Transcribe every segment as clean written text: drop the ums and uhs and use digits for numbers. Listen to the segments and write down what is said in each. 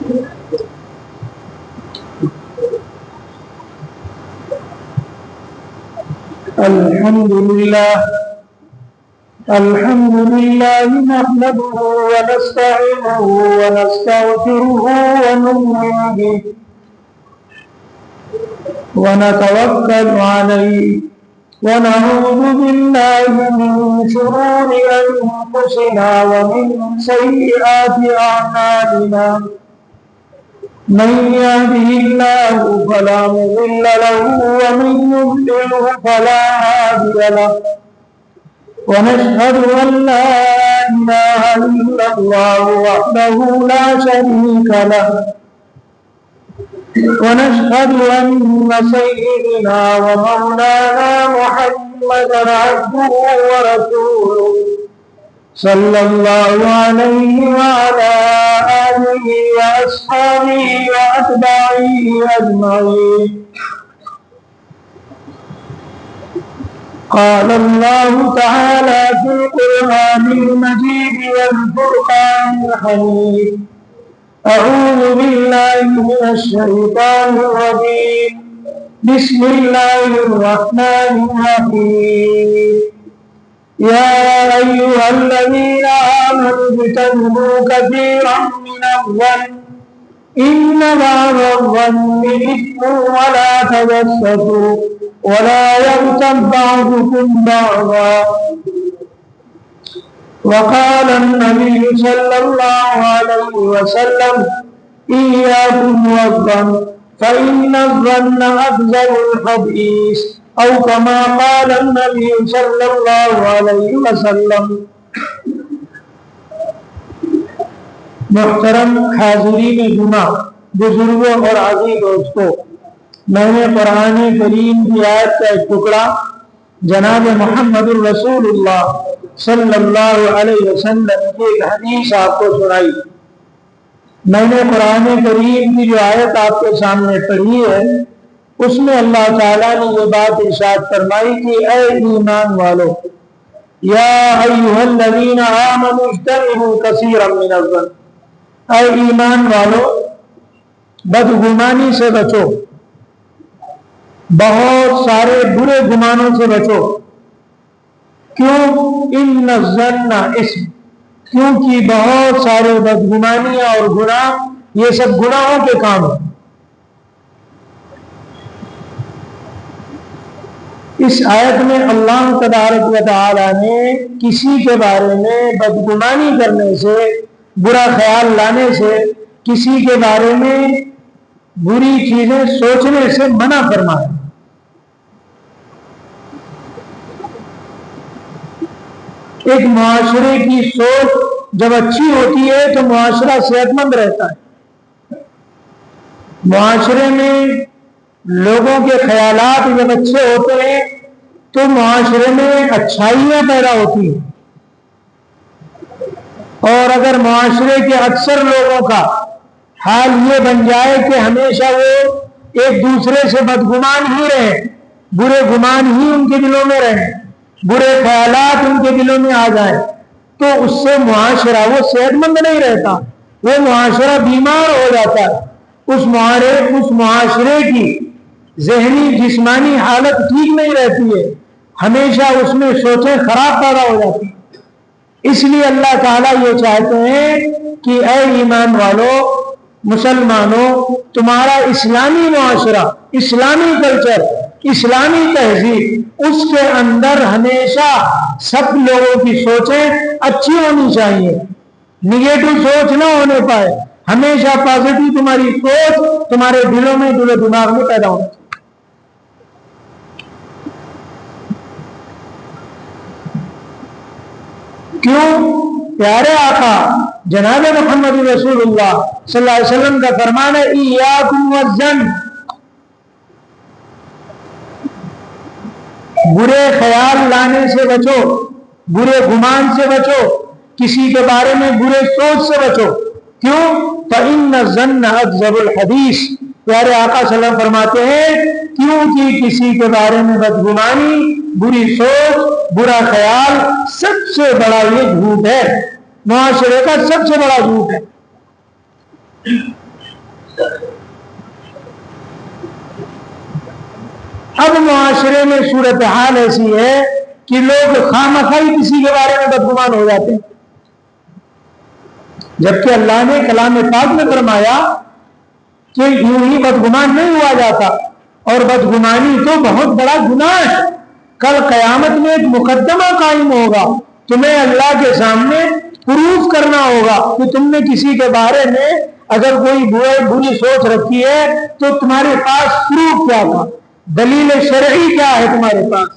الحمد لله نحمده ونستعينه ونستغفره ونؤمن به ونتوكل عليه ونعوذ بالله من شرور أنفسنا ومن سيئات أعمالنا من يهده الله فلا مضل له ومن يضلله فلا هادي له ونشهد أن لا إله إلا الله وحده لا شريك له ونشهد أن سيدنا ومولانا محمدا عبده ورسوله صلى الله عليه وعلى آله وأصحابه وأتباعه أجمعين. قال الله تعالى في القرآن المجيد والفرقان الحميد: أعوذ بالله من الشيطان الرجيم، بسم الله الرحمن الرحيم. يا أيها الذين آمنوا اجتنبوا كثيرا من الظن إن بعض الظن إثم ولا تجسسوا ولا يغتب بعضكم بعضا. وقال النبي صلى الله عليه وسلم: إياكم والظن فإن الظن أكذب الحديث، أو كما قال النبي صلى الله عليه وسلم. محترم حاضرین جمعہ، بزرگوں اور عزیز دوستوں، میں نے قرآن کریم کی آیت کا ایک ٹکڑا جناب محمد الرسول اللہ صلی اللہ علیہ وسلم کی ایک حدیث آپ کو سنائی۔ میں نے قرآن کریم کی جو آیت آپ کے سامنے پڑھی ہے، اس میں اللہ تعالیٰ نے یہ بات ارشاد فرمائی کہ اے ایمان والو، یا ایھا الذین آمنوا اجتنبوا کثیرا من الظن، اے ایمان والو بدگمانی سے بچو، بہت سارے برے گمانوں سے بچو۔ کیوں؟ ان الظن اسم، کیونکہ بہت سارے بدگمانیاں اور گناہ یہ سب گناہوں کے کام ہیں۔ اس آیت میں اللہ تبارک و تعالی نے کسی کے بارے میں بدگمانی کرنے سے، برا خیال لانے سے، کسی کے بارے میں بری چیزیں سوچنے سے منع فرمایا۔ ایک معاشرے کی سوچ جب اچھی ہوتی ہے تو معاشرہ صحت مند رہتا ہے۔ معاشرے میں لوگوں کے خیالات جب اچھے ہوتے ہیں تو معاشرے میں اچھائیاں پیدا ہوتی ہیں، اور اگر معاشرے کے اکثر لوگوں کا حال یہ بن جائے کہ ہمیشہ وہ ایک دوسرے سے بدگمان ہی رہیں، برے گمان ہی ان کے دلوں میں رہیں، برے خیالات ان کے دلوں میں آ جائیں، تو اس سے معاشرہ وہ صحت مند نہیں رہتا، وہ معاشرہ بیمار ہو جاتا ہے۔ اس معاشرے کی ذہنی جسمانی حالت ٹھیک نہیں رہتی ہے، ہمیشہ اس میں سوچیں خراب پیدا ہو جاتی ہیں۔ اس لیے اللہ تعالیٰ یہ چاہتے ہیں کہ اے ایمان والو، مسلمانوں، تمہارا اسلامی معاشرہ، اسلامی کلچر، اسلامی تہذیب، اس کے اندر ہمیشہ سب لوگوں کی سوچیں اچھی ہونی چاہیے، نگیٹو سوچ نہ ہونے پائے، ہمیشہ پازیٹو تمہاری سوچ تمہارے دلوں میں، دل و دماغ میں پیدا ہونا چاہیے۔ کیوں؟ پیارے آقا جناب محمد رسول اللہ صلی اللہ علیہ وسلم کا فرمان ہے: ایاکم والظن، برے خیال لانے سے بچو، برے گمان سے بچو، کسی کے بارے میں برے سوچ سے بچو۔ کیوں؟ فإن الظن أكذب الحديث، پیارے آقا صلی اللہ علیہ وسلم فرماتے ہیں کیونکہ کسی کے بارے میں بدگمانی، بری سوچ، برا خیال سب سے بڑا یہ جھوٹ ہے، معاشرے کا سب سے بڑا جھوٹ ہے۔ اب معاشرے میں صورتحال ایسی ہے کہ لوگ خامخواہ کسی کے بارے میں بدگمان ہو جاتے ہیں، جبکہ اللہ نے کلام پاک میں فرمایا کہ یوں ہی بدگمان نہیں ہوا جاتا، اور بدگمانی تو بہت بڑا گناہ ہے۔ کل قیامت میں ایک مقدمہ قائم ہوگا، تمہیں اللہ کے سامنے پروف کرنا ہوگا کہ تم نے کسی کے بارے میں اگر کوئی بری سوچ رکھی ہے تو تمہارے پاس پروف کیا تھا، دلیل شرعی کیا ہے تمہارے پاس،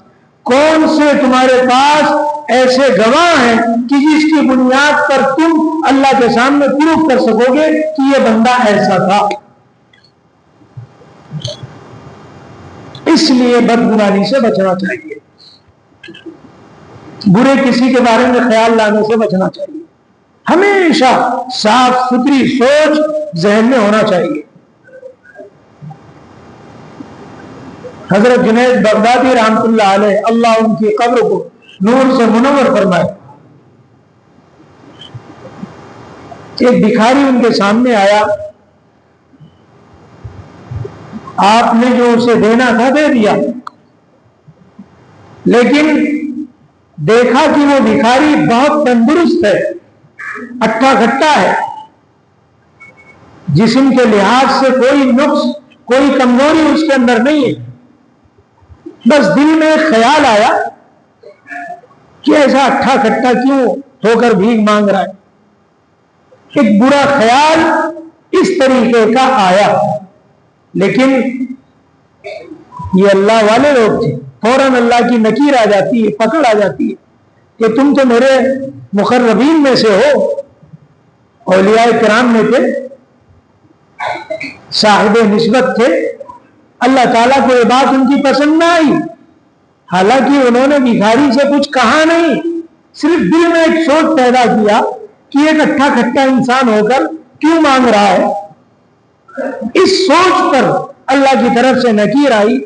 کون سے تمہارے پاس ایسے گواہ ہیں کہ جس کی بنیاد پر تم اللہ کے سامنے پروف کر سکو گے کہ یہ بندہ ایسا تھا۔ اس لیے بدگمانی سے بچنا چاہیے، برے کسی کے بارے میں خیال لانے سے بچنا چاہیے، ہمیشہ صاف ستھری سوچ ذہن میں ہونا چاہیے۔ حضرت جنید بغدادی رحمۃ اللہ علیہ، اللہ ان کی قبر کو نور سے منور فرمائے، ایک بھکاری ان کے سامنے آیا، آپ نے جو اسے دینا تھا دے دیا، لیکن دیکھا کہ وہ بھکاری بہت تندرست ہے، اٹھا کھٹا ہے، جسم کے لحاظ سے کوئی نقص کوئی کمزوری اس کے اندر نہیں ہے، بس دل میں خیال آیا کہ ایسا اٹھا کھٹا کیوں ہو کر بھیک مانگ رہا ہے، ایک برا خیال اس طریقے کا آیا، لیکن یہ اللہ والے لوگ تھے، فوراً اللہ کی نکیر آ جاتی ہے، پکڑ آ جاتی ہے کہ تم تو میرے مقربین میں سے ہو، اولیاء کرام میں تھے، صاحب نسبت تھے، اللہ تعالیٰ کو یہ بات ان کی پسند نہ آئی، حالانکہ انہوں نے بھکاری سے کچھ کہا نہیں، صرف دل میں ایک سوچ پیدا کیا کہ ایک اٹھا کھٹا انسان ہو کر کیوں مانگ رہا ہے، اس سوچ پر اللہ کی طرف سے نکیر آئی،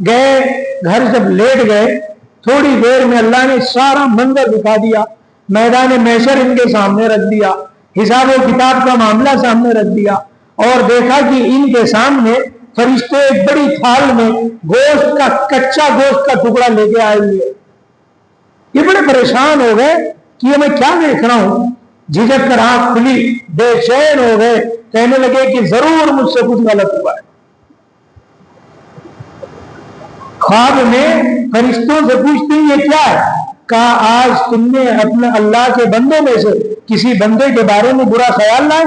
گئے گھر جب لیٹ گئے، تھوڑی دیر میں اللہ نے سارا منظر دکھا دیا، میدان محشر ان کے سامنے رکھ دیا، حساب و کتاب کا معاملہ سامنے رکھ دیا، اور دیکھا کہ ان کے سامنے فرشتے ایک بڑی تھال میں گوشت کا کچا گوشت کا ٹکڑا لے کے آئے ہوئے، یہ بڑے پریشان ہو گئے کہ یہ میں کیا دیکھ رہا ہوں، جھجک کر آنکھ کھلی، بے چین ہو گئے، کہنے لگے کہ ضرور مجھ سے کچھ غلط ہوا ہے۔ خواب میں فرشتوں سے پوچھتے ہیں یہ کیا ہے، کہا آج تم نے اپنے اللہ کے بندوں میں سے کسی بندے کے بارے میں برا خیال لائے،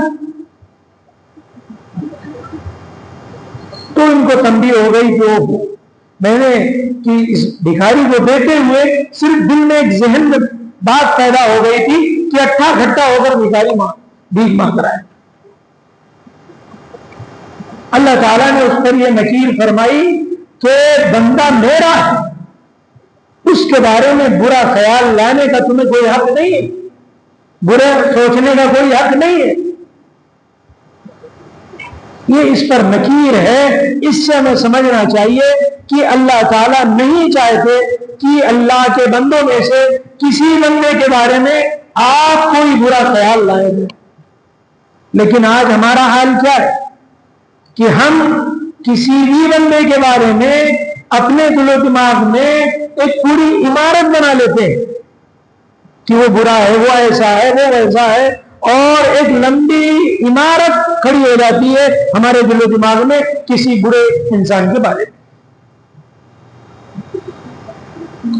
تو ان کو تنبیہ ہو گئی کہ میں نے کہ اس بھکاری کو دیتے ہوئے صرف دل میں ایک ذہن میں بات پیدا ہو گئی تھی کہ اٹھا کھٹا ہو کر بھکاری بھیک مانگ رہا ہے۔ اللہ تعالیٰ نے اس پر یہ نکیر فرمائی کہ بندہ میرا ہے، اس کے بارے میں برا خیال لانے کا تمہیں کوئی حق نہیں ہے، برا سوچنے کا کوئی حق نہیں ہے، یہ اس پر نکیر ہے۔ اس سے ہمیں سمجھنا چاہیے کہ اللہ تعالیٰ نہیں چاہتے کہ اللہ کے بندوں میں سے کسی بندے کے بارے میں آپ کوئی برا خیال لائے گے، لیکن آج ہمارا حال کیا ہے کہ ہم کسی بھی بندے کے بارے میں اپنے دل و دماغ میں ایک پوری عمارت بنا لیتے ہیں کہ وہ برا ہے، وہ ایسا ہے، وہ ویسا ہے، اور ایک لمبی عمارت کھڑی ہو جاتی ہے ہمارے دل و دماغ میں کسی برے انسان کے بارے میں۔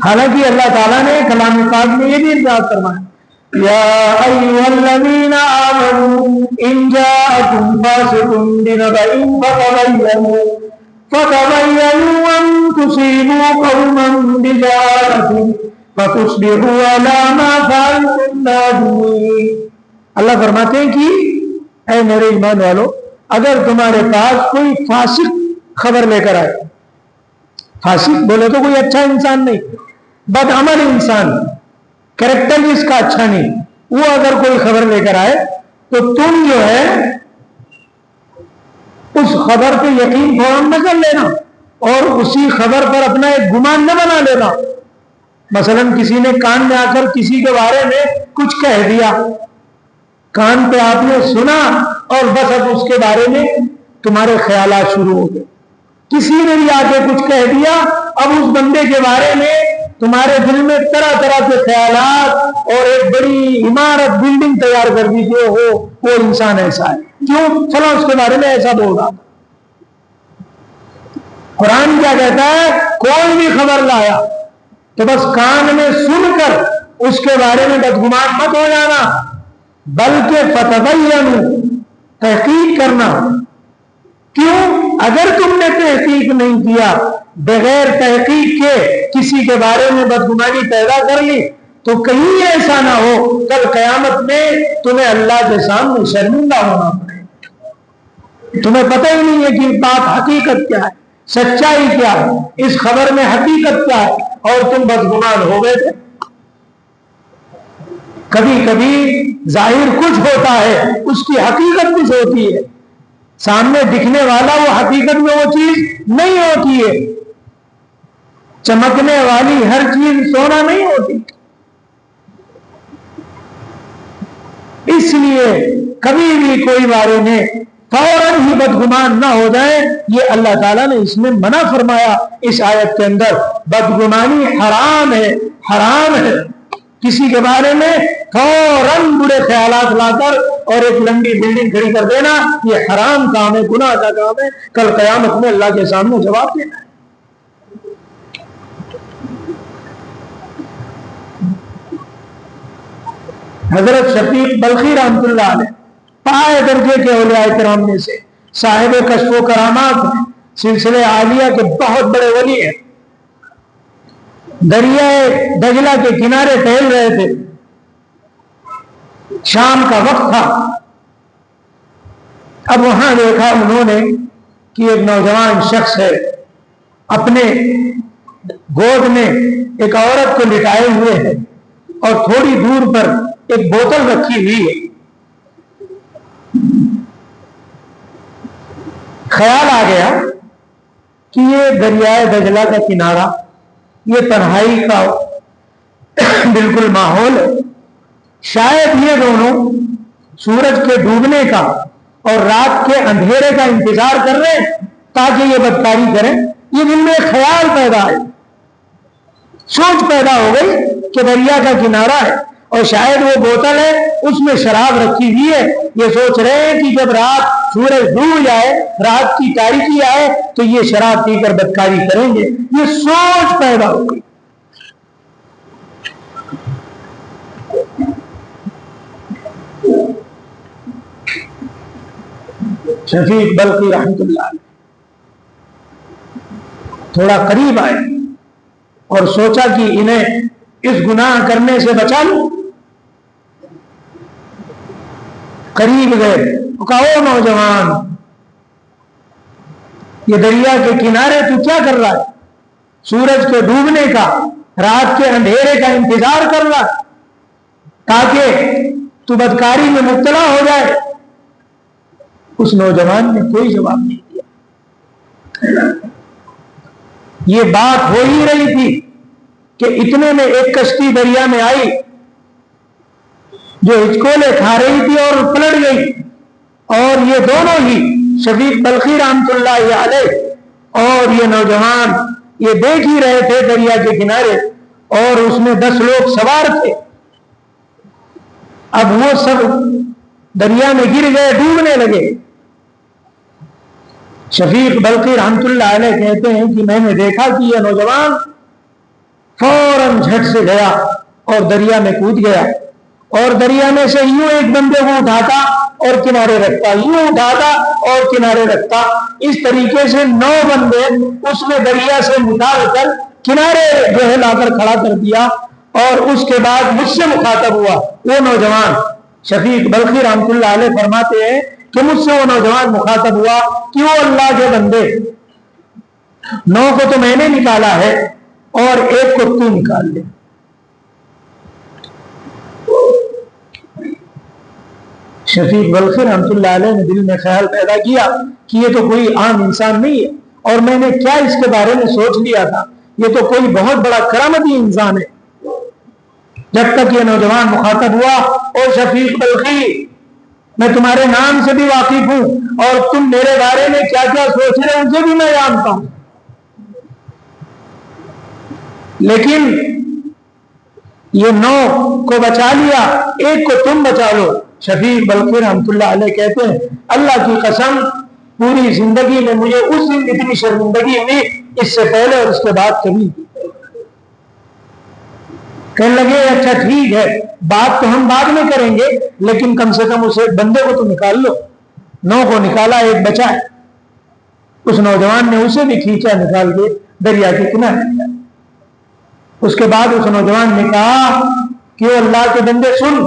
حالانکہ اللہ تعالیٰ نے کلام پاک میں یہ بھی ارشاد فرمایا یا ایھا الذین آمنوا ان جاءکم فاسق بنبأ فتبینوا ان تصیبوا قوما بجہالة فتصبحوا علی ما فعلتم نادمین۔ اللہ فرماتے ہیں کہ اے میرے ایمان والو، اگر تمہارے پاس کوئی فاسق خبر لے کر آئے، فاسق بولے تو کوئی اچھا انسان نہیں، بدعمل انسان، کریکٹر جس کا اچھا نہیں، وہ اگر کوئی خبر لے کر آئے تو تم جو ہے اس خبر پہ یقین فوراً نہ کر لینا اور اسی خبر پر اپنا ایک گمان نہ بنا لینا۔ مثلا کسی نے کان میں آ کر کسی کے بارے میں کچھ کہہ دیا، کان پہ آپ نے سنا اور بس اب اس کے بارے میں تمہارے خیالات شروع ہو گئے. کسی نے بھی آ کے کچھ کہہ دیا, اب اس بندے کے بارے میں تمہارے دل میں طرح طرح کے خیالات اور ایک بڑی عمارت بلڈنگ تیار کر دی کہ وہ انسان ایسا ہے, کیوں چلو اس کے بارے میں ایسا بول رہا. قرآن کیا کہتا ہے, کوئی بھی خبر لایا تو بس کان میں سن کر اس کے بارے میں بدگمان مت ہو جانا, بلکہ فتبینوا, تحقیق کرنا. کیوں؟ اگر تم نے تحقیق نہیں کیا, بغیر تحقیق کے کسی کے بارے میں بدگمانی پیدا کر لی, تو کہیں ایسا نہ ہو کل قیامت میں تمہیں اللہ کے سامنے شرمندہ ہونا پڑے. تمہیں پتہ ہی نہیں ہے کہ بات حقیقت کیا ہے, سچائی کیا ہے, اس خبر میں حقیقت کیا ہے, اور تم بدگمان ہو گئے تھے. کبھی کبھی ظاہر کچھ ہوتا ہے, اس کی حقیقت کچھ ہوتی ہے. سامنے دکھنے والا وہ حقیقت میں وہ چیز نہیں ہوتی ہے. چمکنے والی ہر چیز سونا نہیں ہوتی. اس لیے کبھی بھی کوئی بارے میں فوراً ہی بدگمان نہ ہو جائے. یہ اللہ تعالیٰ نے اس میں منع فرمایا اس آیت کے اندر. بدگمانی حرام ہے, حرام ہے. کسی کے بارے میں فوراً برے خیالات لا کر اور ایک لمبی بلڈنگ کھڑی کر دینا, یہ حرام کام ہے, گناہ کا کام ہے. کل قیامت میں اللہ کے سامنے جواب دینا ہے. حضرت شفیق بلخی رحمۃ اللہ علیہ پائے درجے کے اولیاء کرام میں سے, صاحب کشف و کرامات ہیں, سلسلے عالیہ کے بہت بڑے ولی ہیں. دریائے دجلہ کے کنارے ٹہل رہے تھے, شام کا وقت تھا. اب وہاں دیکھا انہوں نے کہ ایک نوجوان شخص ہے, اپنے گود میں ایک عورت کو لٹائے ہوئے ہے, اور تھوڑی دور پر ایک بوتل رکھی ہوئی ہے. خیال آ گیا کہ یہ دریائے دجلہ کا کنارہ, یہ تنہائی کا بالکل ماحول ہے. شاید یہ دونوں سورج کے ڈوبنے کا اور رات کے اندھیرے کا انتظار کر رہے ہیں تاکہ یہ بدکاری کریں. یہ دل میں خیال پیدا ہے, سوچ پیدا ہو گئی کہ دریا کا کنارہ ہے اور شاید وہ بوتل ہے, اس میں شراب رکھی ہوئی ہے. یہ سوچ رہے ہیں کہ جب رات سورج ڈوب جائے, رات کی تاریکی آئے, تو یہ شراب پی کر بدکاری کریں گے. یہ سوچ پیدا ہو گئی. شفیق بلخی رحمۃ اللہ علیہ تھوڑا قریب آئے اور سوچا کہ انہیں اس گناہ کرنے سے بچا لوں. قریب گئے, کہا او نوجوان, یہ دریا کے کنارے تو کیا کر رہا ہے؟ سورج کے ڈوبنے کا, رات کے اندھیرے کا انتظار کر رہا ہے تاکہ تو بدکاری میں مبتلا ہو جائے. اس نوجوان نے کوئی جواب نہیں دیا. یہ بات ہو ہی رہی تھی کہ اتنے میں ایک کشتی دریا میں آئی جو ہچکولے کھا رہی تھی اور پلٹ گئی, اور یہ دونوں ہی شفیق بلخی رحمۃ اللہ علیہ اور یہ نوجوان یہ دیکھ ہی رہے تھے دریا کے کنارے, اور اس میں 10 لوگ سوار تھے. اب وہ سب دریا میں گر گئے, ڈوبنے لگے. شفیق بلخی رحمۃ اللہ علیہ کہتے ہیں کہ میں نے دیکھا کہ یہ نوجوان فوراً جھٹ سے گیا اور دریا میں کود گیا, اور دریا میں سے یوں ایک بندے کو اٹھاتا اور کنارے رکھتا, یوں اٹھاتا اور کنارے رکھتا. اس طریقے سے 9 بندے اس نے دریا سے نکال کر کنارے جو ہے لا کر کھڑا کر دیا. اور اس کے بعد مجھ سے مخاطب ہوا وہ نوجوان. شفیق بلخی رحمۃ اللہ علیہ فرماتے ہیں کہ مجھ سے وہ نوجوان مخاطب ہوا کہ وہ اللہ کے بندے, 9 کو تو میں نے نکالا ہے اور ایک کو تو نکال لے. شفیق بلخی رحمۃ اللہ علیہ نے دل میں خیال پیدا کیا کہ یہ تو کوئی عام انسان نہیں ہے, اور میں نے کیا اس کے بارے میں سوچ لیا تھا, یہ تو کوئی بہت بڑا کرامتی انسان ہے. جب تک یہ نوجوان مخاطب ہوا, اور شفیق بلخی میں تمہارے نام سے بھی واقف ہوں اور تم میرے بارے میں کیا کیا سوچ رہے ہو اسے بھی میں جانتا ہوں. لیکن یہ 9 کو بچا لیا، ایک کو تم بچا لو. شفیق بلخی رحمۃ اللہ علیہ کہتے ہیں اللہ کی قسم پوری زندگی میں مجھے اس دن اتنی شرمندگی ہوئی اس سے پہلے اور اس کے بعد کبھی. کہنے لگے اچھا ٹھیک ہے، بات تو ہم بعد میں کریں گے لیکن کم سے کم اسے بندے کو تو نکال لو. 9 کو نکالا، ایک بچا. اس نوجوان نے اسے بھی کھینچا نکال کے دریا کے کنارے. اس کے بعد اس نوجوان نے کہا کہ اللہ کے بندے سن،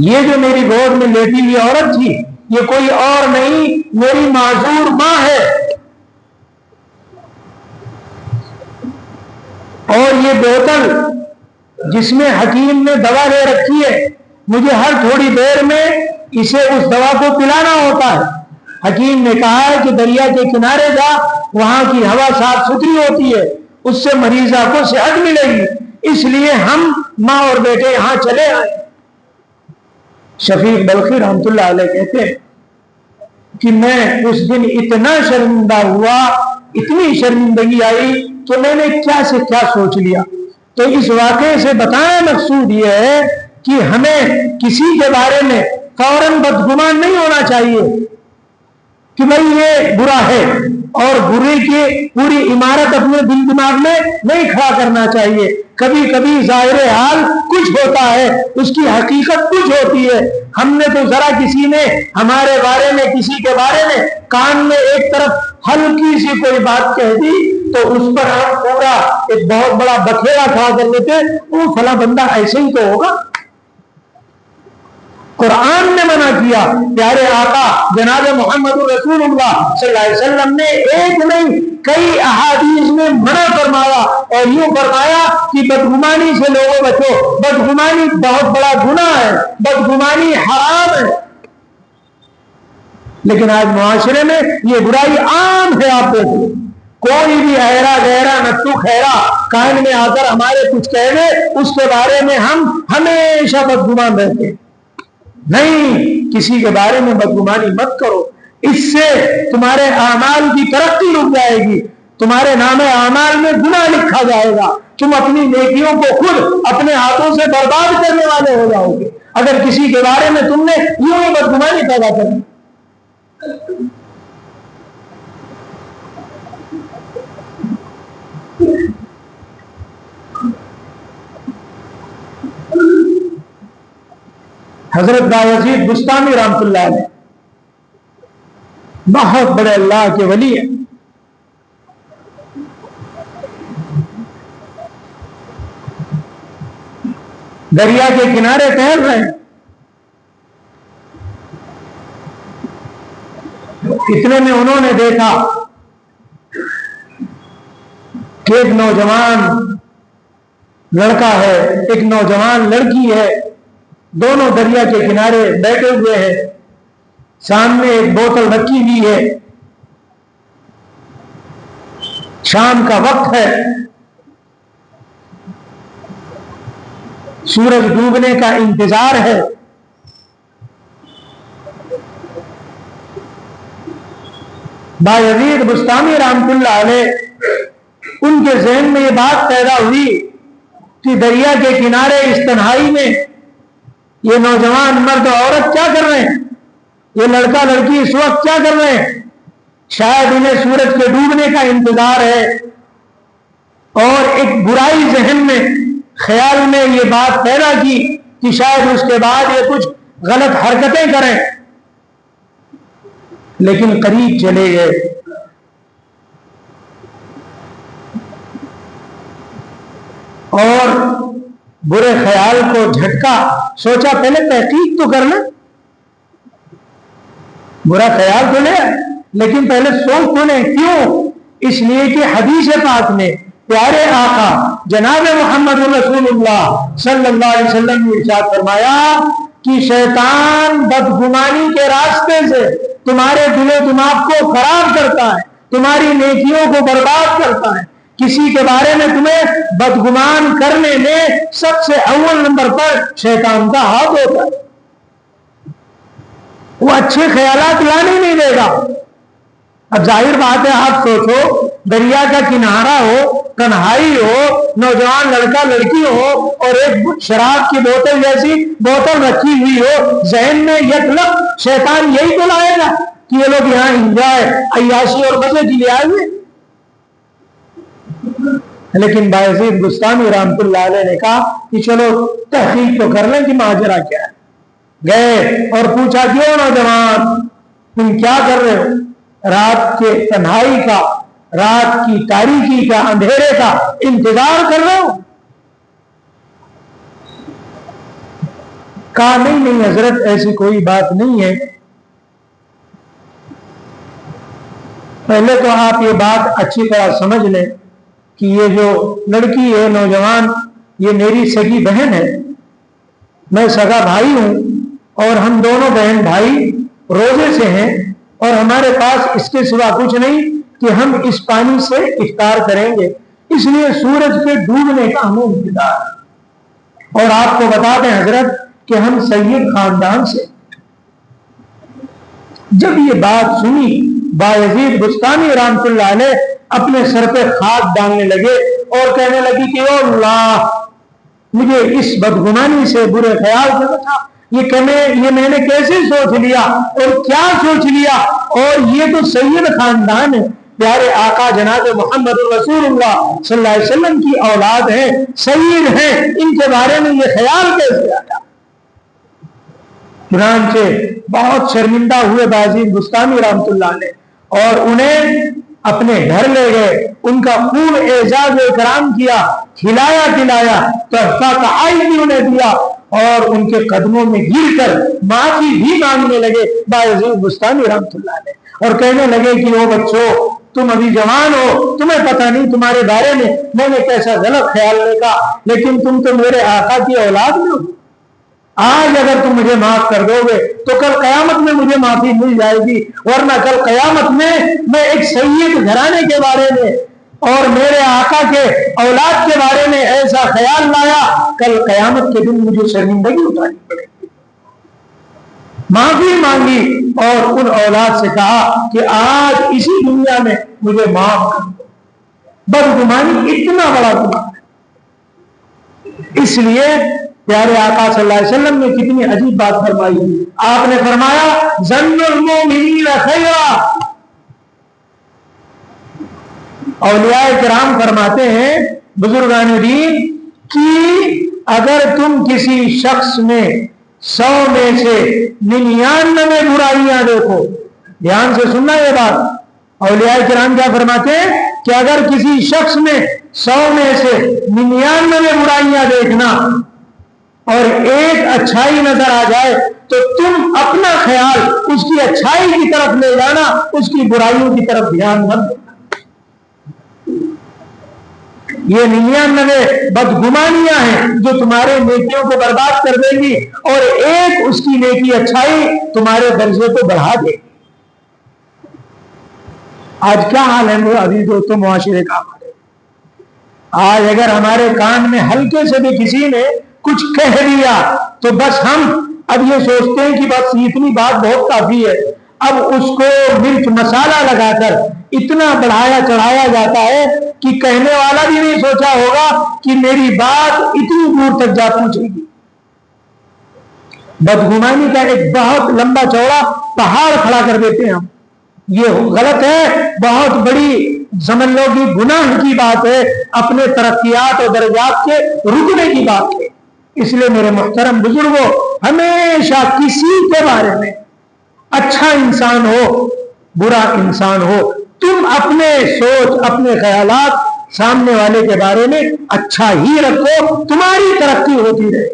یہ جو میری گود میں لیٹی ہوئی عورت تھی یہ کوئی اور نہیں، میری معذور ماں ہے. اور یہ بوتل جس میں حکیم نے دوا لے رکھی ہے مجھے ہر تھوڑی دیر میں اسے اس دوا کو پلانا ہوتا ہے. حکیم نے کہا ہے کہ دریا کے کنارے جا، وہاں کی ہوا صاف ستھری ہوتی ہے، اس سے مریضہ کو صحت ملے گی، اس لیے ہم ماں اور بیٹے یہاں چلے آئے. شفیق بلخی رحمۃ اللہ علیہ کہتے ہیں کہ میں اس دن اتنا شرمندہ ہوا، اتنی شرمندگی آئی کہ میں نے کیا سے کیا سوچ لیا. تو اس واقعے سے بتایا مقصود یہ ہے کہ ہمیں کسی کے بارے میں فوراً بدگمان نہیں ہونا چاہیے کہ بھئی یہ برا ہے، اور برے کی پوری عمارت اپنے دل دماغ میں نہیں کھڑا کرنا چاہیے. کبھی کبھی ظاہر حال کچھ ہوتا ہے، اس کی حقیقت کچھ ہوتی ہے. ہم نے تو ذرا کسی نے ہمارے بارے میں کسی کے بارے میں کان میں ایک طرف ہلکی سی کوئی بات کہہ دی تو اس پر ہم پورا ایک بہت بڑا بکھیرا کھا کر لیتے، وہ فلاں بندہ ایسے ہی تو ہوگا. قرآن نے منع کیا. پیارے آقا جناب محمد رسول اللہ صلی اللہ علیہ وسلم نے ایک نہیں کئی احادیث میں منع فرمایا اور یوں فرمایا کہ بدگمانی سے لوگوں بچو، بدگمانی بہت بڑا گناہ ہے، بدگمانی حرام ہے. لیکن آج معاشرے میں یہ برائی عام ہے. آپ دیکھو کوئی بھی ایرا گہرا نتو خیرا کان میں آ کر ہمارے کچھ کہہ دے اس کے بارے میں ہم ہمیشہ بدگمان رہتے ہیں. نہیں، کسی کے بارے میں بدگمانی مت کرو، اس سے تمہارے اعمال کی ترقی رک جائے گی، تمہارے نام اعمال میں گناہ لکھا جائے گا، تم اپنی نیکیوں کو خود اپنے ہاتھوں سے برباد کرنے والے ہو جاؤ گے اگر کسی کے بارے میں تم نے یوں ہی بدگمانی پیدا کری. حضرت بایزید بستامی رحمۃ اللہ علیہ بہت بڑے اللہ کے ولی ہیں. دریا کے کنارے ٹہل رہے ہیں، اتنے میں انہوں نے دیکھا کہ ایک نوجوان لڑکا ہے، ایک نوجوان لڑکی ہے، دونوں دریا کے کنارے بیٹھے ہوئے ہیں، سامنے ایک بوتل رکھی ہوئی ہے، شام کا وقت ہے، سورج ڈوبنے کا انتظار ہے. بایزید بستامی رحمۃ اللہ علیہ ان کے ذہن میں یہ بات پیدا ہوئی کہ دریا کے کنارے اس تنہائی میں یہ نوجوان مرد عورت کیا کر رہے ہیں، یہ لڑکا لڑکی اس وقت کیا کر رہے ہیں. شاید انہیں سورج کے ڈوبنے کا انتظار ہے، اور ایک برائی ذہن میں خیال میں یہ بات پیدا کی کہ شاید اس کے بعد یہ کچھ غلط حرکتیں کریں. لیکن قریب چلے گئے اور برے خیال کو جھٹکا، سوچا پہلے تحقیق تو کرنا، برا خیال تو لے لیکن پہلے سوچ تو لیں. کیوں؟ اس لیے کہ حدیث پاک میں پیارے آقا جناب محمد رسول اللہ صلی اللہ علیہ وسلم نے ارشاد فرمایا کہ شیطان بدگمانی کے راستے سے تمہارے دل و دماغ کو خراب کرتا ہے، تمہاری نیکیوں کو برباد کرتا ہے. کسی کے بارے میں تمہیں بدگمان کرنے میں سب سے اول نمبر پر شیطان کا ہاتھ ہوتا ہے. وہ اچھے خیالات لانے نہیں دے گا. اب ظاہر بات ہے, آپ سوچو دریا کا کنارہ ہو, تنہائی ہو, نوجوان لڑکا لڑکی ہو اور ایک شراب کی بوتل جیسی بوتل رکھی ہوئی ہو, ذہن میں یکلق شیطان یہی تو لائے گا کہ یہ لوگ یہاں انجوائے عیاشی اور مزے کے لیے آئے ہوئے. لیکن بایزید بستامی رحمۃ اللہ علیہ نے کہا کہ چلو تحقیق تو کر لیں کہ ماجرا کیا ہے. گئے اور پوچھا, کیوں نوجوان تم کیا کر رہے ہو؟ رات کے تنہائی کا, رات کی تاریکی کا, اندھیرے کا انتظار کر رہے ہو؟ کہا نہیں حضرت, ایسی کوئی بات نہیں ہے. پہلے تو آپ یہ بات اچھی طرح سمجھ لیں کہ یہ جو لڑکی ہے, نوجوان, یہ میری سگی بہن ہے, میں سگا بھائی ہوں, اور ہم دونوں بہن بھائی روزے سے ہیں, اور ہمارے پاس اس کے سوا کچھ نہیں کہ ہم اس پانی سے افطار کریں گے. اس لیے سورج کے ڈوبنے کا ہمیں انتظار ہے. اور آپ کو بتا دیں حضرت کہ ہم سید خاندان سے. جب یہ بات سنی, بایزید بستانی رحمۃ اللہ علیہ اپنے سر پہ خاک ڈالنے لگے اور کہنے لگی کہ او اللہ, مجھے اس بدگمانی سے برے خیال سے بچا. یہ میں نے کیسے سوچ لیا اور کیا سوچ لیا, اور یہ تو سید خاندان ہے, پیارے آقا جناب محمد رسول اللہ صلی اللہ علیہ وسلم کی اولاد ہے, سید ہیں, ان کے بارے میں یہ خیال کیسے آیا؟ چنانچہ بہت شرمندہ ہوئے بایزید بستانی رحمۃ اللہ علیہ, اور انہیں اپنے گھر لے گئے, ان کا خوب اعزاز و اکرام کیا, کھلایا پلایا, تحفہ تحائف بھی انہیں دیا, اور ان کے قدموں میں گر کر معافی بھی مانگنے لگے بایزید بستانی رحمۃ اللہ علیہ, اور کہنے لگے کہ او بچوں, تم ابھی جوان ہو, تمہیں پتہ نہیں تمہارے بارے میں نے کیسا غلط خیال رکھا, لیکن تم تو میرے آقا کی اولاد میں ہو. آج اگر تم مجھے معاف کر دو گے تو کل قیامت میں مجھے معافی مل جائے گی, ورنہ کل قیامت میں ایک سید گھرانے کے بارے میں اور میرے آقا کے اولاد کے بارے میں ایسا خیال لایا, کل قیامت کے دن مجھے شرمندگی اٹھانی پڑے گی. معافی مانگی اور ان اولاد سے کہا کہ آج اسی دنیا میں مجھے معاف کر دو. بدگمانی اتنا بڑا گناہ ہے. اس لیے پیارے آقا صلی اللہ علیہ وسلم نے کتنی عجیب بات فرمائی. آپ نے فرمایا ظن المؤمنین خیرا. اولیاء کرام فرماتے ہیں, بزرگان دین, کہ اگر تم کسی شخص میں 100 میں سے 99 برائیاں دیکھو, دھیان سے سننا یہ بات, اولیاء کرام کیا فرماتے ہیں کہ اگر کسی شخص میں 100 میں سے 99 برائیاں دیکھنا اور ایک اچھائی نظر آ جائے تو تم اپنا خیال اس کی اچھائی کی طرف لے جانا, اس کی برائیوں کی طرف دھیان مت دینا. یہ 99 بدگمانیاں ہیں جو تمہارے نیکیوں کو برباد کر دیں گی, اور ایک اس کی نیکی اچھائی تمہارے درجے کو بڑھا دے گی. آج کیا حال ہے وہ ابھی دوستوں معاشرے کا ہمارے, آج اگر ہمارے کان میں ہلکے سے بھی کسی نے کچھ کہہ دیا تو بس ہم اب یہ سوچتے ہیں کہ بس اتنی بات بہت کافی ہے. اب اس کو مرچ مسالہ لگا کر اتنا بڑھایا چڑھایا جاتا ہے کہ کہنے والا بھی نہیں سوچا ہوگا کہ میری بات اتنی دور تک جا پہنچے گی. بدگمانی کا ایک بہت لمبا چوڑا پہاڑ کھڑا کر دیتے ہیں ہم. یہ غلط ہے, بہت بڑی سمجھ لو کہ گناہ کی بات ہے, اپنے ترقیات اور درجات کے رکنے کی بات ہے. اس لیے میرے محترم بزرگوں, ہمیشہ کسی کے بارے میں اچھا انسان ہو برا انسان ہو, تم اپنے سوچ اپنے خیالات سامنے والے کے بارے میں اچھا ہی رکھو, تمہاری ترقی ہوتی رہے,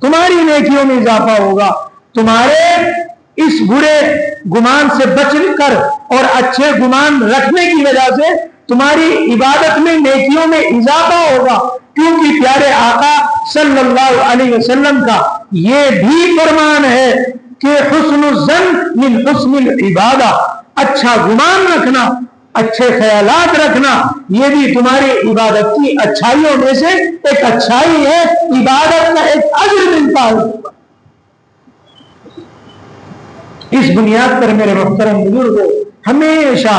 تمہاری نیکیوں میں اضافہ ہوگا. تمہارے اس برے گمان سے بچ کر اور اچھے گمان رکھنے کی وجہ سے تمہاری عبادت میں نیکیوں میں اضافہ ہوگا, کیونکہ پیارے آقا صلی اللہ علیہ وسلم کا یہ بھی فرمان ہے کہ حسن الظن من حسن العبادہ, اچھا گمان رکھنا, اچھے خیالات رکھنا, یہ بھی تمہاری عبادت کی اچھائیوں میں سے ایک اچھائی ہے, عبادت کا ایک اجر ملتا ہے. اس بنیاد پر میرے محترم بزرگوں، ہمیشہ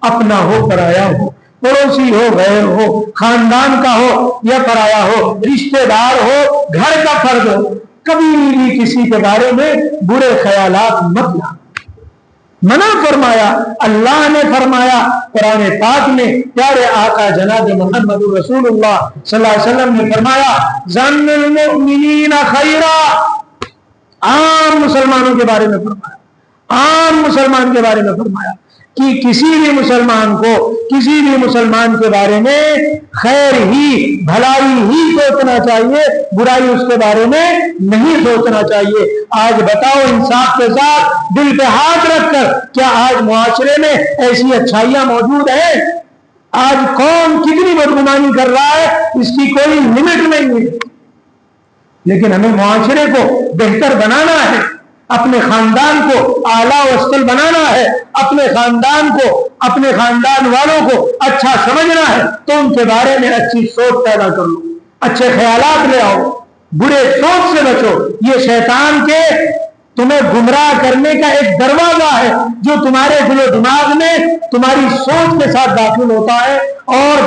اپنا ہو پرایا ہو، پڑوسی ہو غیر ہو، خاندان کا ہو یا پرایا ہو، رشتہ دار ہو گھر کا فرد ہو، کبھی بھی کسی کے بارے میں برے خیالات مت لانا۔ منع فرمایا، اللہ نے فرمایا قرآن پاک میں، پیارے آقا جناب محمد رسول اللہ صلی اللہ علیہ وسلم نے فرمایا ظن المؤمنین خیرا، عام مسلمانوں کے بارے میں فرمایا، عام مسلمان کے بارے میں فرمایا کہ کسی بھی مسلمان کے بارے میں خیر ہی بھلائی ہی سوچنا چاہیے، برائی اس کے بارے میں نہیں سوچنا چاہیے۔ آج بتاؤ انصاف کے ساتھ دل پہ ہاتھ رکھ کر، کیا آج معاشرے میں ایسی اچھائیاں موجود ہیں؟ آج کون کتنی بدگمانی کر رہا ہے اس کی کوئی لمٹ نہیں ہے، لیکن ہمیں معاشرے کو بہتر بنانا ہے، اپنے خاندان کو اعلیٰ و افضل بنانا ہے، اپنے خاندان کو، اپنے خاندان والوں کو اچھا سمجھنا ہے، تو ان کے بارے میں اچھی سوچ پیدا کر لو، اچھے خیالات لے آؤ، برے سوچ سے بچو۔ یہ شیطان کے تمہیں گمراہ کرنے کا ایک دروازہ ہے جو تمہارے دل و دماغ میں تمہاری سوچ کے ساتھ داخل ہوتا ہے، اور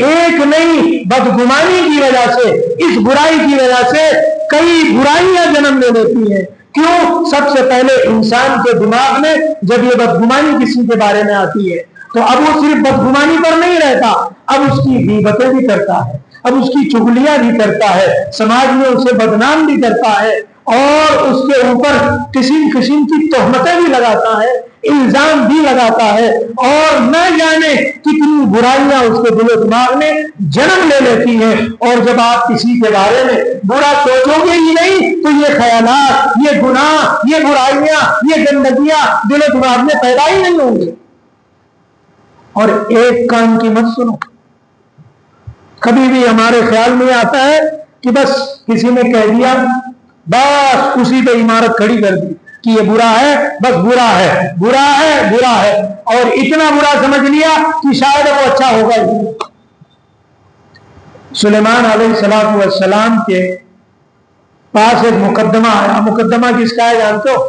ایک نئی بدگمانی کی وجہ سے، اس برائی کی وجہ سے کئی برائیاں جنم لے لیتی ہیں۔ کیوں؟ سب سے پہلے انسان کے دماغ میں جب یہ بدگمانی کسی کے بارے میں آتی ہے تو اب وہ صرف بدگمانی پر نہیں رہتا، اب اس کی غیبتیں بھی کرتا ہے، اب اس کی چغلیاں بھی کرتا ہے، سماج میں اسے بدنام بھی کرتا ہے، اور اس کے اوپر قسم قسم کی تہمتیں بھی لگاتا ہے، الزام بھی لگاتا ہے، اور نہ جانے کتنی برائیاں اس کے دل و دماغ میں جنم لے لیتی ہیں۔ اور جب آپ کسی کے بارے میں برا سوچو گے ہی نہیں تو یہ خیالات، یہ گناہ، یہ برائیاں، یہ گندگیاں دل و دماغ میں پیدا ہی نہیں ہوں گی۔ اور ایک کام کی مت سنو، کبھی بھی ہمارے خیال میں آتا ہے کہ بس کسی نے کہہ دیا، بس اسی پہ عمارت کھڑی کر دی کہ یہ برا ہے، بس برا ہے، برا ہے، برا ہے، اور اتنا برا سمجھ لیا کہ شاید وہ اچھا ہوگا ہی۔ سلیمان علیہ السلام کے پاس ایک مقدمہ آیا۔ مقدمہ کس کا ہے جانتے ہو؟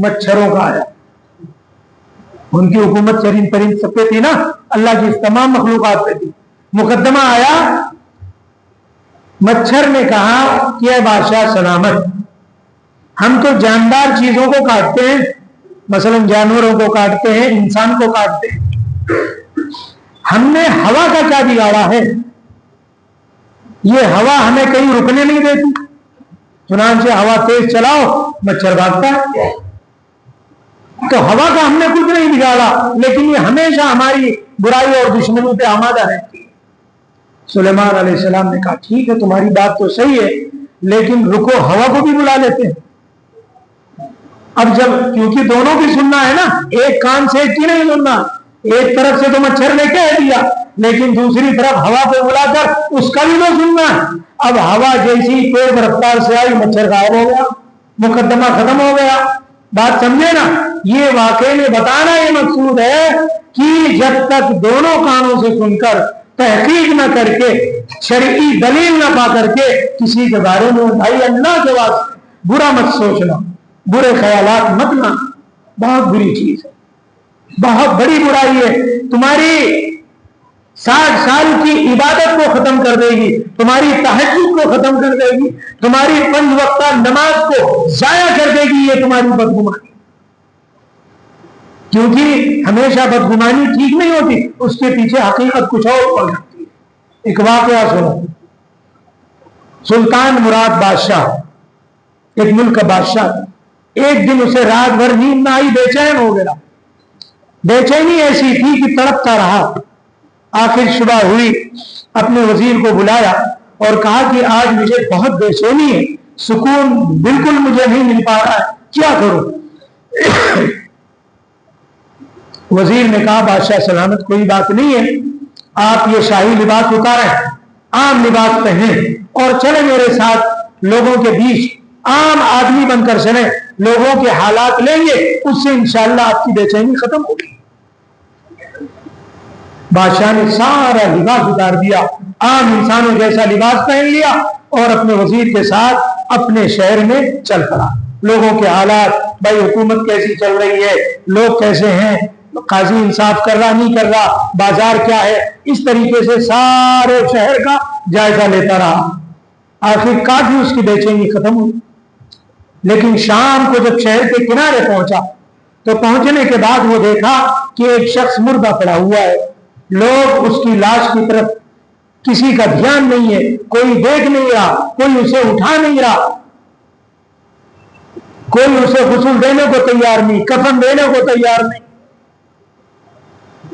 مچھروں کا آیا۔ ان کی حکومت چرند پرند سب پہ تھی نا، اللہ کی تمام مخلوقات پہ تھی۔ مقدمہ آیا، مچھر نے کہا کہ اے بادشاہ سلامت، ہم تو جاندار چیزوں کو کاٹتے ہیں، مثلا جانوروں کو کاٹتے ہیں، انسان کو کاٹتے ہیں، ہم نے ہوا کا کیا بگاڑا ہے؟ یہ ہوا ہمیں کہیں رکنے نہیں دیتی، چنانچہ ہوا تیز چلاؤ مچھر بھاگتا ہے۔ تو ہوا کا ہم نے کچھ نہیں بگاڑا، لیکن یہ ہمیشہ ہماری برائی اور دشمنی پہ آمادہ رہتی ہے۔ سلیمان علیہ السلام نے کہا ٹھیک ہے تمہاری بات تو صحیح ہے، لیکن رکو ہوا کو بھی بلا لیتے ہیں۔ اب جب کیونکہ دونوں کی سننا ہے نا، ایک کان سے ایک کی نہیں سننا، ایک طرف سے تو مچھر نے کہہ دیا لیکن دوسری طرف ہوا کو بلا کر اس کا بھی تو سننا ہے۔ اب ہوا جیسی تیز رفتار سے آئی، مچھر غائب ہو گیا، مقدمہ ختم ہو گیا۔ بات سمجھے نا؟ یہ واقعے میں بتانا یہ مقصود ہے کہ جب تک دونوں کانوں سے سن کر، تحقیق نہ کر کے، شرعی دلیل نہ پا کر کے کسی کے بارے میں بھائی اللہ کے واسطے برا مت سوچنا، برے خیالات مت لانا، بہت بری چیز ہے، بہت بڑی برائی ہے۔ تمہاری 60 سال کی عبادت کو ختم کر دے گی، تمہاری تہجد کو ختم کر دے گی، تمہاری 5 وقتہ نماز کو ضائع کر دے گی یہ تمہاری بدگمانی۔ کیونکہ ہمیشہ بدگمانی ٹھیک نہیں ہوتی، اس کے پیچھے حقیقت کچھ اور پڑ جاتی ہے۔ ایک واقعہ سنو، سلطان مراد بادشاہ، ایک ملک کا بادشاہ، ایک دن اسے رات بھر نیند نہ آئی، بے چین ہو گیا۔ بے چینی ایسی تھی کہ تڑپتا رہا۔ آخر صبح ہوئی، اپنے وزیر کو بلایا اور کہا کہ آج مجھے بہت بے چینی ہے، سکون بالکل مجھے نہیں مل پا رہا ہے، کیا کروں؟ وزیر نے کہا بادشاہ سلامت کوئی بات نہیں ہے، آپ یہ شاہی لباس اتاریں، عام لباس پہنیں اور چلیں میرے ساتھ لوگوں کے بیچ، عام آدمی بن کر چلیں، لوگوں کے حالات لیں گے، اس سے انشاءاللہ آپ کی بے چینی ختم ہوگی۔ بادشاہ نے سارا لباس اتار دیا، عام انسانوں جیسا لباس پہن لیا اور اپنے وزیر کے ساتھ اپنے شہر میں چل پڑا۔ لوگوں کے حالات، بھائی حکومت کیسی چل رہی ہے, لوگ کیسے ہیں, قاضی انصاف کر رہا نہیں کر رہا, بازار کیا ہے, اس طریقے سے سارے شہر کا جائزہ لیتا رہا. آخر کافی اس کی بے چینی ختم ہوئی. لیکن شام کو جب شہر کے کنارے پہنچا تو پہنچنے کے بعد وہ دیکھا کہ ایک شخص مردہ پڑا ہوا ہے, لوگ اس کی لاش کی طرف کسی کا دھیان نہیں ہے, کوئی دیکھ نہیں رہا, کوئی اسے اٹھا نہیں رہا, کوئی اسے غسل دینے کو تیار نہیں, کفن دینے کو تیار نہیں.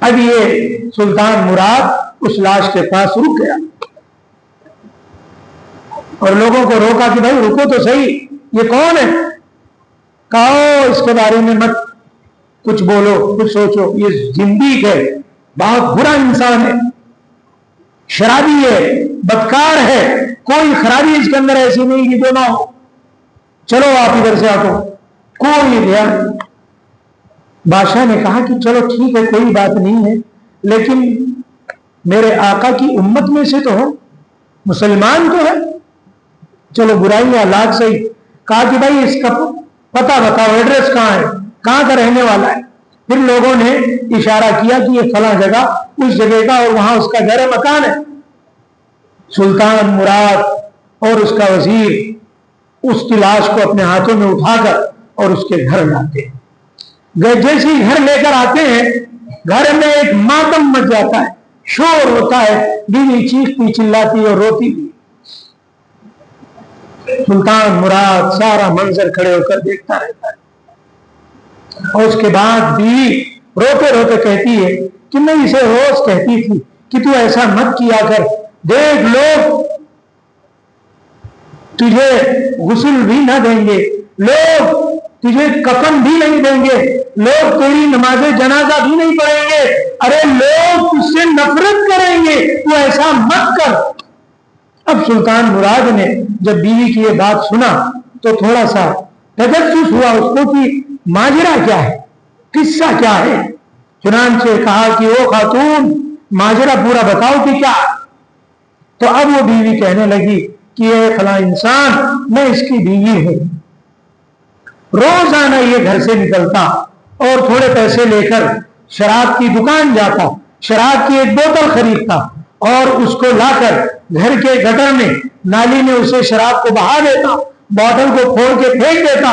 اب یہ سلطان مراد اس لاش کے پاس رک گیا اور لوگوں کو روکا کہ بھائی رکو تو صحیح, یہ کون ہے؟ کہو اس کے بارے میں مت کچھ بولو, کچھ سوچو, یہ زندیق ہے, بہت برا انسان ہے, شرابی ہے, بدکار ہے, کوئی خرابی اس کے اندر ایسی نہیں کہ جو نہ ہو, چلو آپ ادھر سے آ کو. کوئی گیا. بادشاہ نے کہا کہ چلو ٹھیک ہے, کوئی بات نہیں ہے, لیکن میرے آقا کی امت میں سے تو ہو, مسلمان تو ہے, چلو برائیاں لاکھ صحیح. کہا کہ بھائی اس کا پتہ بتاؤ, ایڈریس کہاں ہے, کہاں کا رہنے والا ہے. پھر لوگوں نے اشارہ کیا کہ یہ فلاں جگہ, اس جگہ کا, اور وہاں اس کا گھر مکان ہے. سلطان مراد اور اس کا وزیر اس کی لاش کو اپنے ہاتھوں میں اٹھا کر اور اس کے گھر لاتے ہیں. جیسے ہی گھر لے کر آتے ہیں, گھر میں ایک ماتم مچ جاتا ہے, شور ہوتا ہے, بیوی چیختی چلاتی اور روتی بھی. سلطان مراد سارا منظر کھڑے ہو کر دیکھتا رہتا ہے, اور اس کے بعد بیوی روتے روتے کہتی ہے کہ میں اسے روز کہتی تھی کہ تو ایسا مت کیا کر, دیکھ لوگ تجھے غسل بھی نہ دیں گے, لوگ تجھے کفن بھی نہیں دیں گے, لوگ تیری نماز جنازہ بھی نہیں پڑھیں گے, ارے لوگ تجھ سے نفرت کریں گے, تو ایسا مت کر. اب سلطان مراد نے جب بیوی کی یہ بات سنا تو تھوڑا سا تجسس ہوا اس کو کہ ماجرا کیا ہے, قصہ کیا ہے. چنانچہ کہا کہ او خاتون, ماجرا پورا بتاؤ کہ کیا. تو اب وہ بیوی کہنے لگی کہ یہ فلاں انسان, میں اس کی بیوی ہوں, روزانہ یہ گھر سے نکلتا اور تھوڑے پیسے لے کر شراب کی دکان جاتا, شراب کی ایک بوتل خریدتا اور اس کو لا کر گھر کے گٹر میں, نالی میں اسے شراب کو بہا دیتا, بوتل کو پھوڑ کے پھینک دیتا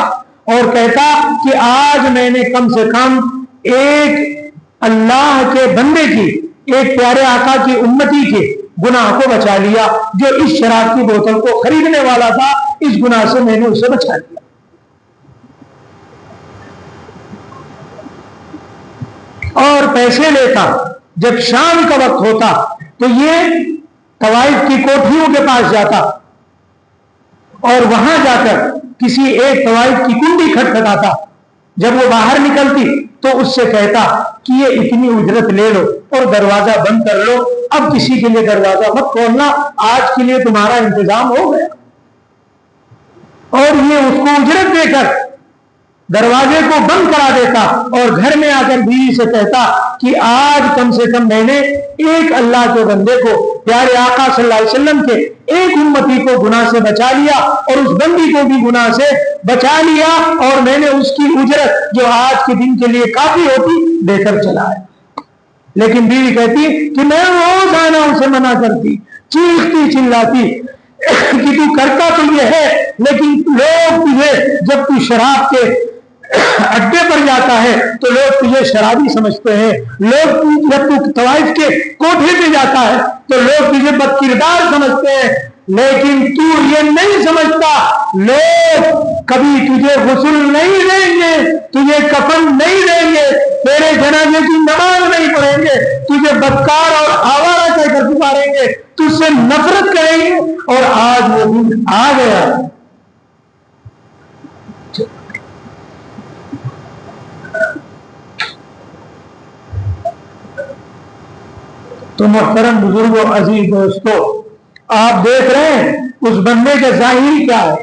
اور کہتا کہ آج میں نے کم سے کم ایک اللہ کے بندے کی, ایک پیارے آقا کی امتی کے گناہ کو بچا لیا, جو اس شراب کی بوتل کو خریدنے والا تھا, اس گناہ سے میں نے اسے بچا لیا. اور پیسے لیتا, جب شام کا وقت ہوتا تو یہ طوائف کی کوٹھیوں کے پاس جاتا اور وہاں جا کر کسی ایک طوائف کی کنڈی کھٹکھٹاتا. جب وہ باہر نکلتی تو اس سے کہتا کہ یہ اتنی اجرت لے لو اور دروازہ بند کر لو, اب کسی کے لیے دروازہ مت کھولنا, آج کے لیے تمہارا انتظام ہو گیا. اور یہ اس کو اجرت دے کر دروازے کو بند کرا دیتا اور گھر میں آ کر بیوی سے کہتا کہ آج کم سے کم میں نے ایک اللہ کے بندے کو, پیارے آقا صلی اللہ علیہ وسلم کے ایک امتی کو گناہ سے بچا لیا, اور اس بندی کو بھی گناہ سے بچا لیا, اور میں نے اس کی اجرت جو آج کے دن کے لیے کافی ہوتی دے کر چلا ہے. لیکن بیوی کہتی کہ میں روزانہ اسے منع کرتی, چیختی چلاتی کہ تو کرتا تو یہ ہے, لیکن لوگ تجھے, جب تو شراب کے اڈے پر جاتا ہے تو لوگ تجھے شرابی سمجھتے ہیں, لوگ جب تو طوائف کے کوٹھے پہ جاتا ہے تو لوگ تجھے بد کردار سمجھتے ہیں, لیکن تو یہ نہیں سمجھتا, لوگ کبھی تجھے غسل نہیں دیں گے, تجھے کفن نہیں دیں گے, تیرے جنازے کی نماز نہیں پڑھیں گے, تجھے بدکار اور آوارہ کہہ کر پکاریں گے, تجھ سے نفرت کریں گے. اور آج وہ دن آ گیا. تو محترم بزرگوں, عزیز دوستو, آپ دیکھ رہے ہیں اس بندے کا ظاہر کیا ہے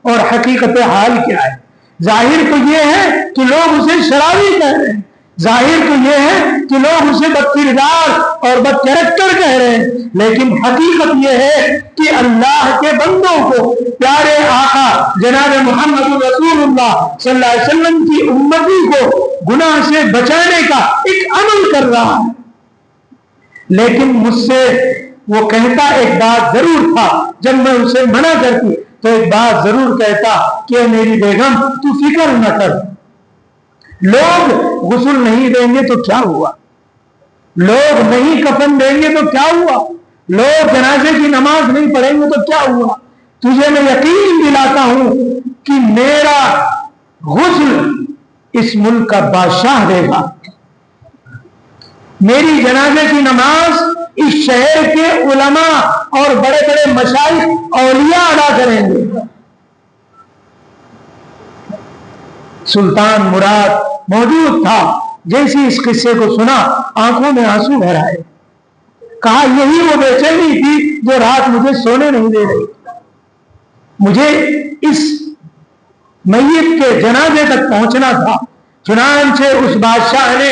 اور حقیقت حال کیا ہے. ظاہر تو یہ ہے کہ لوگ اسے شرابی کہہ رہے ہیں, ظاہر تو یہ ہے کہ لوگ اسے بد کردار اور بد کیریکٹر کہہ رہے ہیں، لیکن حقیقت یہ ہے کہ اللہ کے بندوں کو پیارے آقا جناب محمد رسول اللہ صلی اللہ علیہ وسلم کی امتی کو گناہ سے بچانے کا ایک عمل کر رہا ہے۔ لیکن مجھ سے وہ کہتا ایک بات ضرور تھا، جب میں اسے منع کرتی تو ایک بات ضرور کہتا کہ میری بیگم تو فکر نہ کر، لوگ غسل نہیں دیں گے تو کیا ہوا، لوگ نہیں کفن دیں گے تو کیا ہوا، لوگ جنازے کی نماز نہیں پڑھیں گے تو کیا ہوا، تجھے میں یقین دلاتا ہوں کہ میرا غسل اس ملک کا بادشاہ دے گا، میری جنازے کی نماز اس شہر کے علماء اور بڑے بڑے مشائخ اولیاء ادا کریں گے۔ سلطان مراد موجود تھا، جیسے اس قصے کو سنا آنکھوں میں آنسو بھر آئے، کہا یہی وہ بے چینی تھی جو رات مجھے سونے نہیں دے رہی، مجھے اس میت کے جنازے تک پہنچنا تھا۔ چنانچہ اس بادشاہ نے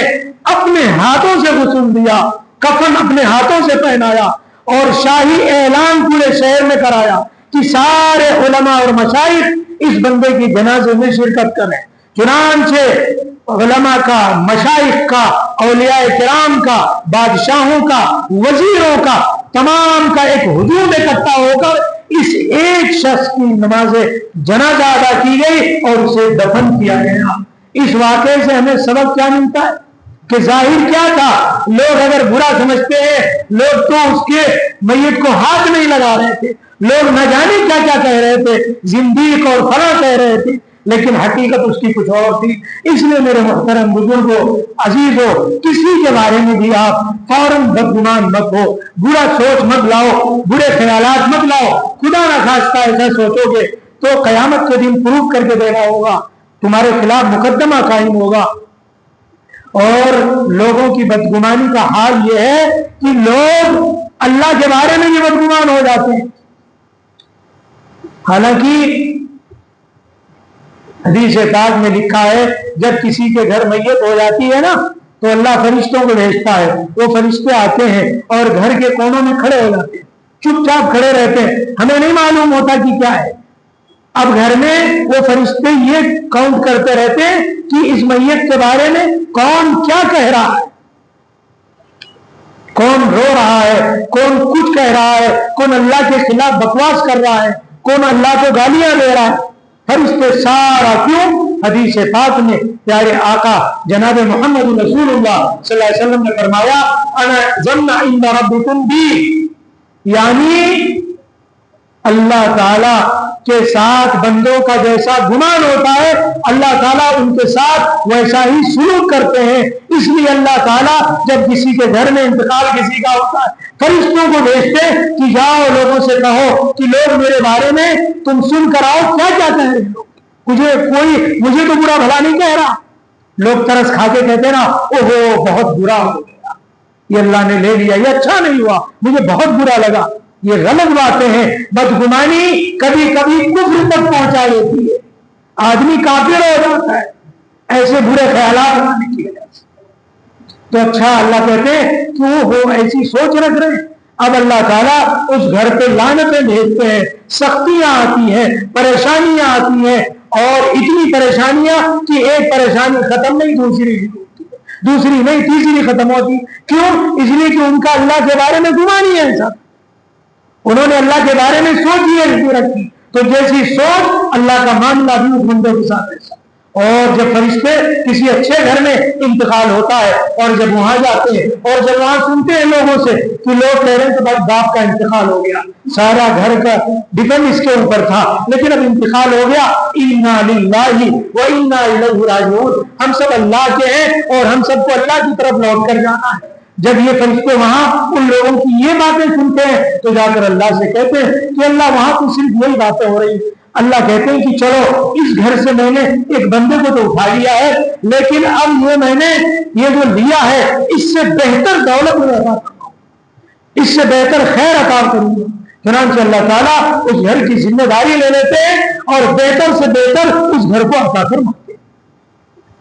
اپنے ہاتھوں سے غسل دیا، کفن اپنے ہاتھوں سے پہنایا اور شاہی اعلان پورے شہر میں کرایا کہ سارے علماء اور مشائخ اس بندے کی جنازے میں شرکت کریں۔ چنانچہ علماء کا، مشائخ کا، اولیاء کرام کا، بادشاہوں کا، وزیروں کا، تمام کا ایک ہجوم اکٹھا ہو کر اس ایک شخص کی نماز جنازہ ادا کی گئی اور اسے دفن کیا گیا۔ اس واقعے سے ہمیں سبق کیا ملتا ہے کہ ظاہر کیا تھا، لوگ اگر برا سمجھتے ہیں، لوگ تو اس کے میت کو ہاتھ نہیں لگا رہے تھے، لوگ نہ جانے کیا کیا کہہ رہے تھے، زندیق اور فلاں کہہ رہے تھے، لیکن حقیقت اس کی کچھ اور تھی۔ اس لیے میرے محترم بزرگوں، عزیزوں، کسی کے بارے میں بھی آپ فوراً بدگمان مت ہو، برا سوچ مت لاؤ، برے خیالات مت لاؤ۔ خدا نہ خواستہ ایسا سوچو گے تو قیامت کے دن پروف کر کے دینا ہوگا، تمہارے خلاف مقدمہ قائم ہوگا۔ اور لوگوں کی بدگمانی کا حال یہ ہے کہ لوگ اللہ کے بارے میں بھی بدگمان ہو جاتے ہیں۔ حالانکہ حدیث پاک میں لکھا ہے جب کسی کے گھر میت ہو جاتی ہے نا تو اللہ فرشتوں کو بھیجتا ہے، وہ فرشتے آتے ہیں اور گھر کے کونوں میں کھڑے ہو جاتے ہیں، چپ چاپ کھڑے رہتے ہیں، ہمیں نہیں معلوم ہوتا کہ کیا ہے۔ اب گھر میں وہ فرشتے یہ کاؤنٹ کرتے رہتے ہیں کہ اس میت کے بارے میں کون کیا کہہ رہا ہے، کون رو رہا ہے، کون کچھ کہہ رہا ہے، کون اللہ کے خلاف بکواس کر رہا ہے، کون اللہ کو گالیاں دے رہا ہے۔ فرشتے سارا کیوں؟ حدیث پاک میں پیارے آقا جناب محمد رسول اللہ صلی اللہ علیہ وسلم نے فرمایا انا ظن عند ربکم بی، یعنی اللہ تعالیٰ کے ساتھ بندوں کا جیسا گمان ہوتا ہے اللہ تعالیٰ ان کے ساتھ ویسا ہی سلوک کرتے ہیں۔ اس لیے اللہ تعالیٰ جب کسی کے گھر میں انتقال کسی کا ہوتا ہے فرشتوں کو بھیجتے کہ جاؤ لوگوں سے کہو کہ لوگ میرے بارے میں تم سن کر آؤ کیا کیا کہہ رہے ہو، مجھے تو برا بھلا نہیں کہہ رہا۔ لوگ ترس کھا کے کہتے نا اوہو بہت برا ہو گیا، یہ اللہ نے لے لیا، یہ اچھا نہیں ہوا، مجھے بہت برا لگا۔ یہ غلط باتیں ہیں۔ بدگمانی کبھی کبھی کفر تک پہنچا دیتی ہے، آدمی کافر ہو جاتا ہے ایسے برے خیالات لانے کی وجہ سے۔ تو اچھا اللہ کہتے ہیں کہ وہ ایسی سوچ رکھ رہے ہیں۔ اب اللہ تعالیٰ اس گھر پہ لعنتیں بھیجتے ہیں، سختیاں آتی ہیں، پریشانیاں آتی ہیں، اور اتنی پریشانیاں کہ ایک پریشانی ختم نہیں دوسری نہیں تیسری ختم ہوتی۔ کیوں؟ اس لیے کہ ان کا اللہ کے بارے میں گمان ہی ہے ایسا، انہوں نے اللہ کے بارے میں سوچ ہی رکھی، تو جیسی سوچ اللہ کا معاملہ بھی اس بندے کے ساتھ ایسا۔ اور جب فرشتے کسی اچھے گھر میں انتقال ہوتا ہے اور جب وہاں جاتے ہیں اور جب وہاں سنتے ہیں لوگوں سے کہ لوگ کہہ رہے ہیں کہ بس باپ کا انتقال ہو گیا، سارا گھر کا ڈیپینڈ اس کے اوپر تھا لیکن اب انتقال ہو گیا، انا للہ و انا الیہ راجعون، ہم سب اللہ کے ہیں اور ہم سب کو اللہ کی طرف لوٹ کر جانا ہے۔ جب یہ فرشتے وہاں ان لوگوں کی یہ باتیں سنتے ہیں تو جا کر اللہ سے کہتے ہیں کہ اللہ وہاں تو صرف یہی باتیں ہو رہی ہیں۔ اللہ کہتے ہیں کہ چلو اس گھر سے میں نے ایک بندے کو تو اٹھا لیا ہے لیکن اب یہ میں نے یہ جو لیا ہے اس سے بہتر دولت میں عطا کروں گا، اس سے بہتر خیر عطا کروں گا۔ چنانچہ اللہ تعالیٰ اس گھر کی ذمہ داری لے لیتے ہیں اور بہتر سے بہتر اس گھر کو عطا فرماتے ہیں۔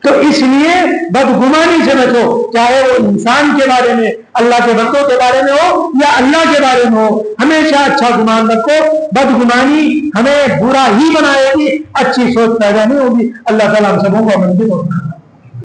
تو اس لیے بدگمانی سے بچو، چاہے وہ انسان کے بارے میں، اللہ کے بندوں کے بارے میں ہو یا اللہ کے بارے میں ہو، ہمیشہ اچھا گمان رکھو۔ بدگمانی ہمیں برا ہی بنائے گی، اچھی سوچ پیدا نہیں ہوگی۔ اللہ تعالیٰ ہم سبوں کو عمل کی توفیق